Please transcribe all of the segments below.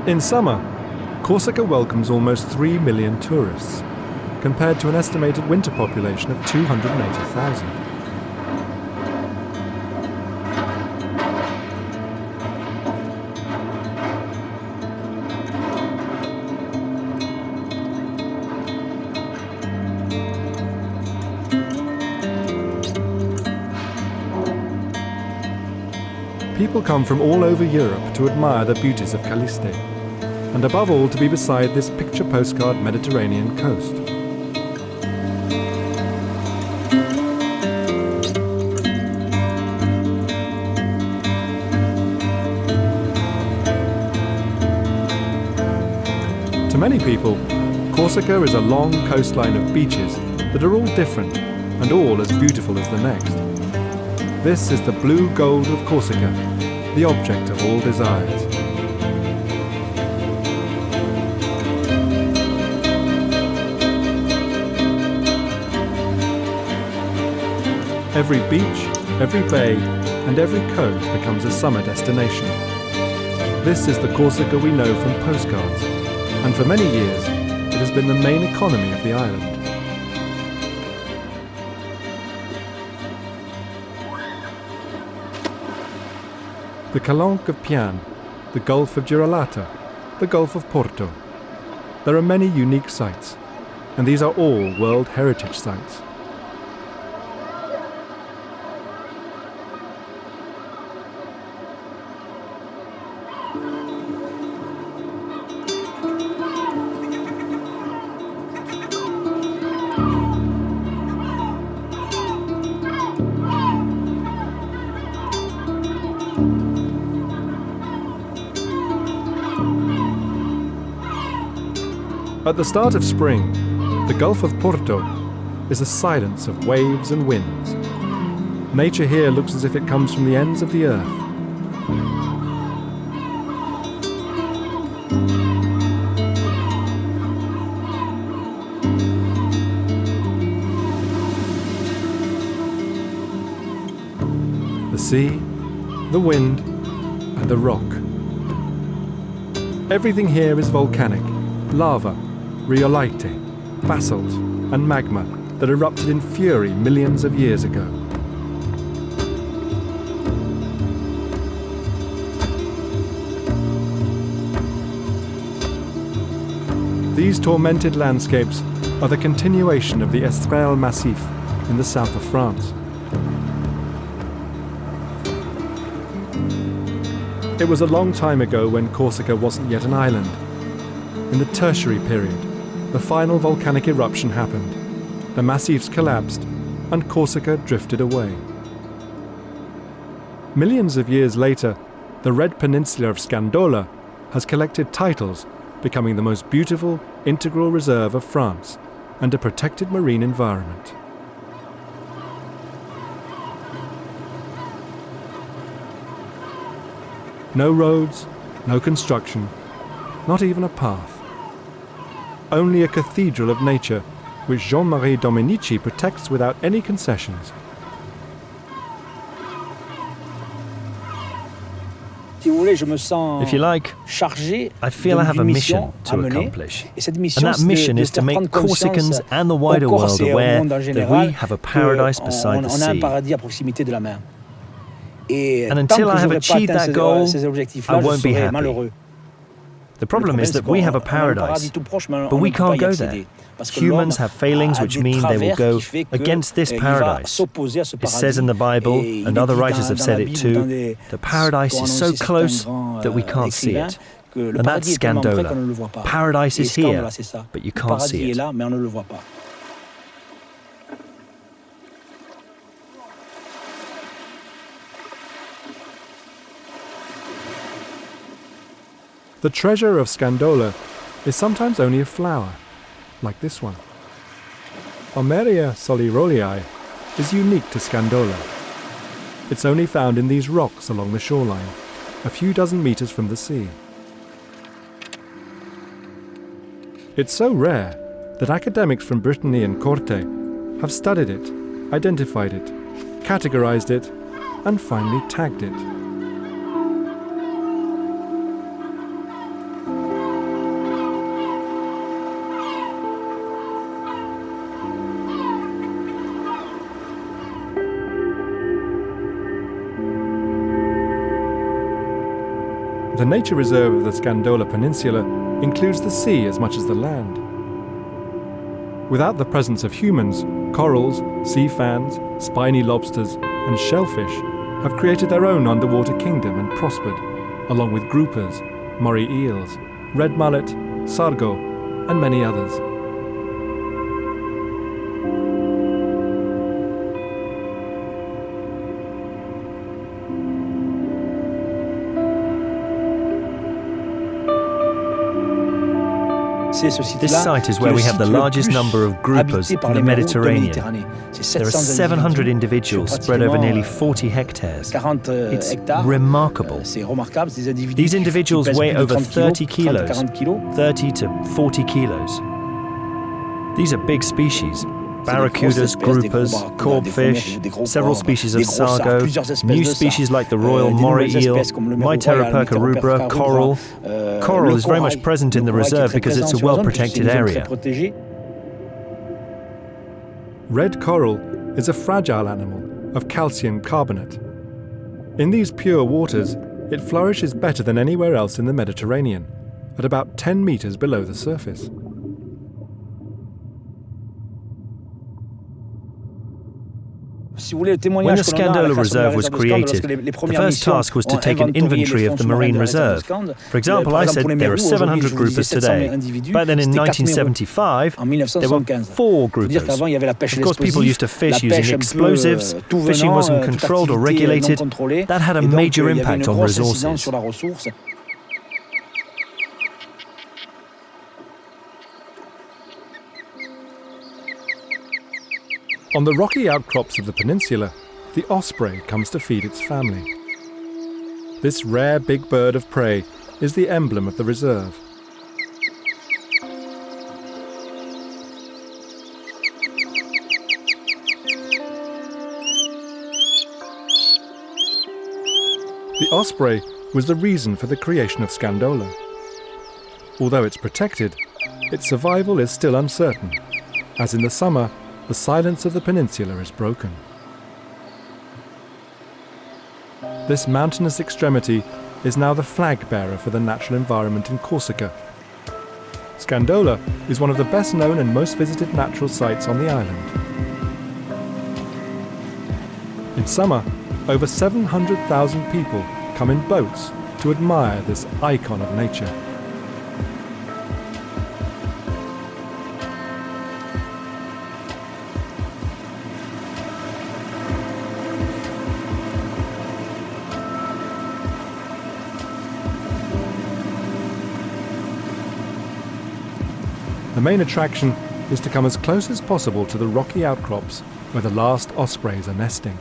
In summer, Corsica welcomes almost 3 million tourists, compared to an estimated winter population of 280,000. People come from all over Europe to admire the beauties of Caliste, and above all to be beside this picture postcard Mediterranean coast. To many people, Corsica is a long coastline of beaches that are all different and all as beautiful as the next. This is the blue gold of Corsica, the object of all desires. Every beach, every bay, and every cove becomes a summer destination. This is the Corsica we know from postcards, and for many years it has been the main economy of the island. The Calanque of Pian, the Gulf of Girolata, the Gulf of Porto. There are many unique sites, and these are all World Heritage Sites. At the start of spring, the Gulf of Porto is a silence of waves and winds. Nature here looks as if it comes from the ends of the earth. The sea, the wind, and the rock. Everything here is volcanic, lava, rhyolite, basalt, and magma that erupted in fury millions of years ago. These tormented landscapes are the continuation of the Estrelles Massif in the south of France. It was a long time ago when Corsica wasn't yet an island. In the Tertiary period, the final volcanic eruption happened, the massifs collapsed, and Corsica drifted away. Millions of years later, the Red Peninsula of Scandola has collected titles, becoming the most beautiful integral reserve of France and a protected marine environment. No roads, no construction, not even a path. Only a cathedral of nature, which Jean-Marie Dominici protects without any concessions. If you like, I feel I have a mission to accomplish. And that mission is to make Corsicans and the wider world aware that we have a paradise beside the sea. And until I have achieved that goal, I won't be happy. The problem is that we have a paradise, but we can't go there. Humans have failings which mean they will go against this paradise. It says in the Bible, and other writers have said it too, that paradise is so close that we can't see it. And that's Scandola. Paradise is here, but you can't see it. The treasure of Scandola is sometimes only a flower, like this one. Omeria solirolii is unique to Scandola. It's only found in these rocks along the shoreline, a few dozen meters from the sea. It's so rare that academics from Brittany and Corte have studied it, identified it, categorized it, and finally tagged it. The nature reserve of the Scandola Peninsula includes the sea as much as the land. Without the presence of humans, corals, sea fans, spiny lobsters, and shellfish have created their own underwater kingdom and prospered, along with groupers, moray eels, red mullet, sargo, and many others. This site is where we have the largest number of groupers in the Mediterranean. There are 700 individuals spread over nearly 40 hectares. It's remarkable. These individuals weigh over 30 kilos, 30 to 40 kilos. These are big species. Barracudas, groupers, corbfish, several species of sargo, new species like the royal moray eel, Myteroperca rubra, coral. Coral is very much present in the reserve because it's a well-protected area. Red coral is a fragile animal of calcium carbonate. In these pure waters, it flourishes better than anywhere else in the Mediterranean, at about 10 meters below the surface. When the Scandola Reserve was created, the first task was to take an inventory of the marine reserve. For example, I said there are 700 groupers today. Back then in 1975, there were 4 groupers. Of course, people used to fish using explosives, fishing wasn't controlled or regulated. That had a major impact on resources. On the rocky outcrops of the peninsula, the osprey comes to feed its family. This rare big bird of prey is the emblem of the reserve. The osprey was the reason for the creation of Scandola. Although it's protected, its survival is still uncertain, as in the summer, the silence of the peninsula is broken. This mountainous extremity is now the flag bearer for the natural environment in Corsica. Scandola is one of the best known and most visited natural sites on the island. In summer, over 700,000 people come in boats to admire this icon of nature. The main attraction is to come as close as possible to the rocky outcrops where the last ospreys are nesting.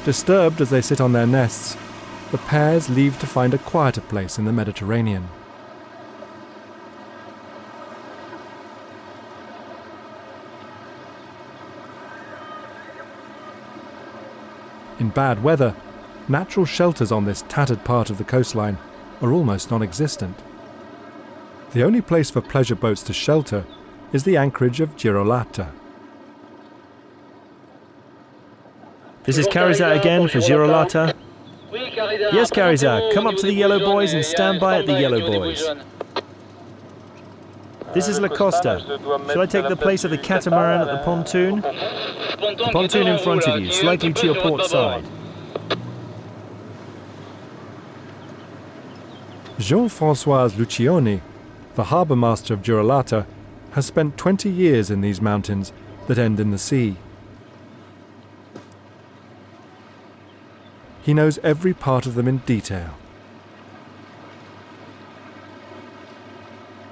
Disturbed as they sit on their nests, the pairs leave to find a quieter place in the Mediterranean. In bad weather, natural shelters on this tattered part of the coastline are almost non-existent. The only place for pleasure boats to shelter is the anchorage of Girolata. This is Carizat again for Girolata. Yes, Carizat, come up to the Yellow Buoys and stand by at the Yellow Buoys. This is La Costa. Shall I take the place of the catamaran at the pontoon? The pontoon in front of you, slightly to your port side. Jean-François Lucioni, the harbour master of Girolata, has spent 20 years in these mountains that end in the sea. He knows every part of them in detail.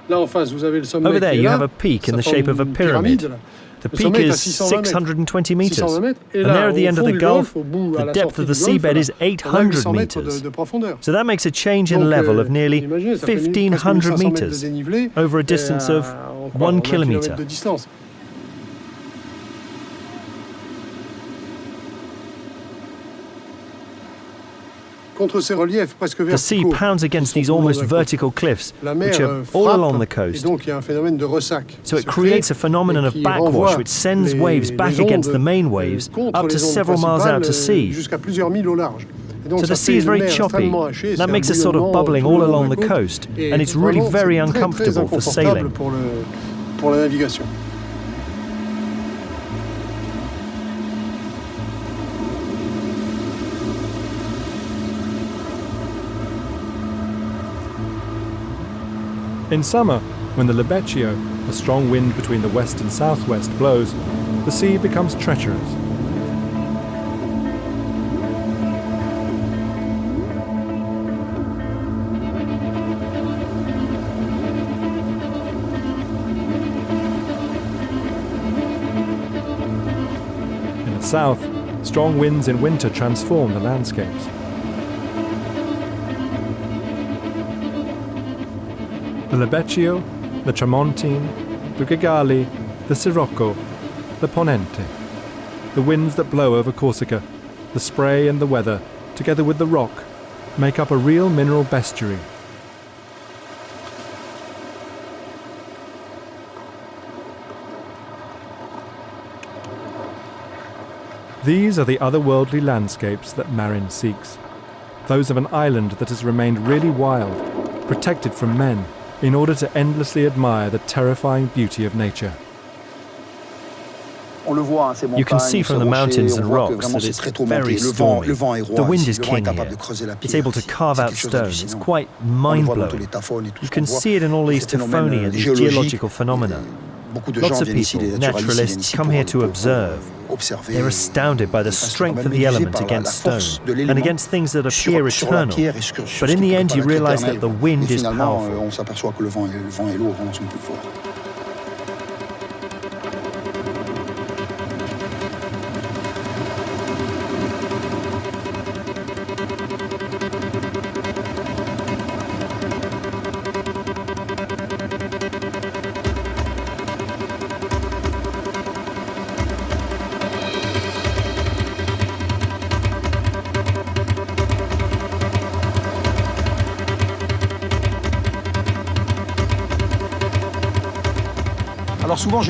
Over there you have a peak in the shape of a pyramid. The peak is 620 meters, and there at the end of the gulf, the depth of the seabed is 800 meters. So that makes a change in level of nearly 1,500 meters over a distance of 1 kilometer. The sea pounds against these almost vertical cliffs, which are all along the coast. So it creates a phenomenon of backwash, which sends waves back against the main waves up to several miles out to sea. So the sea is very choppy. That makes a sort of bubbling all along the coast, and it's really very uncomfortable for sailing. In summer, when the libeccio, a strong wind between the west and southwest, blows, the sea becomes treacherous. In the south, strong winds in winter transform the landscapes. The libeccio, the tramontine, the gigali, the sirocco, the ponente. The winds that blow over Corsica, the spray and the weather, together with the rock, make up a real mineral bestiary. These are the otherworldly landscapes that Marin seeks. Those of an island that has remained really wild, protected from men, in order to endlessly admire the terrifying beauty of nature. You can see from the mountains and rocks that it's very stormy. The wind is king here. It's able to carve out stone. It's quite mind-blowing. You can see it in all these taphonia, these geological phenomena. Lots of people, naturalists, come here to observe. They're astounded by the strength of the element against stone and against things that appear eternal. But in the end, you realize that the wind is powerful.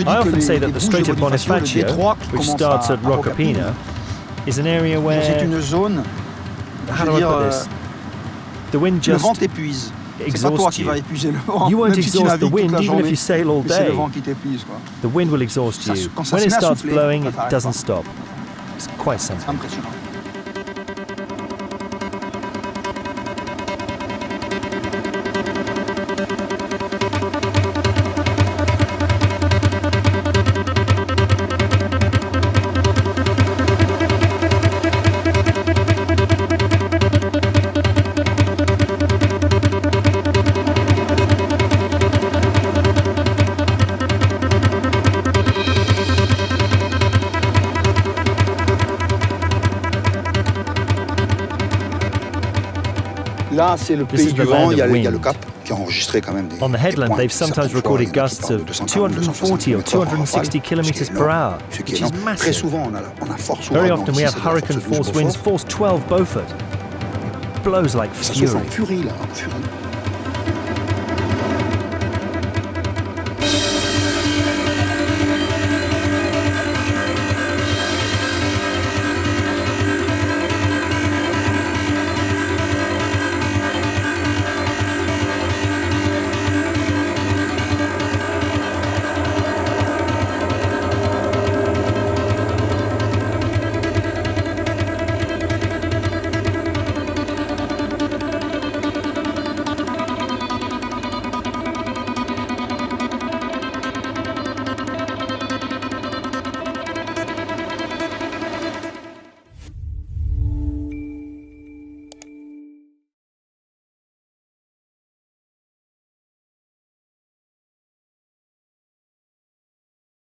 I often say that the Strait of Bonifacio, which starts at Roccapina, is an area where, how do I put this? The wind just exhausts you. You won't exhaust the wind even if you sail all day. The wind will exhaust you. When it starts blowing, it doesn't stop. It's quite something. This is the land of wind. On the headland, they've sometimes recorded gusts of 240 or 260 kilometers per hour, which is massive. Very often we have hurricane force winds, force 12 Beaufort. It blows like fury.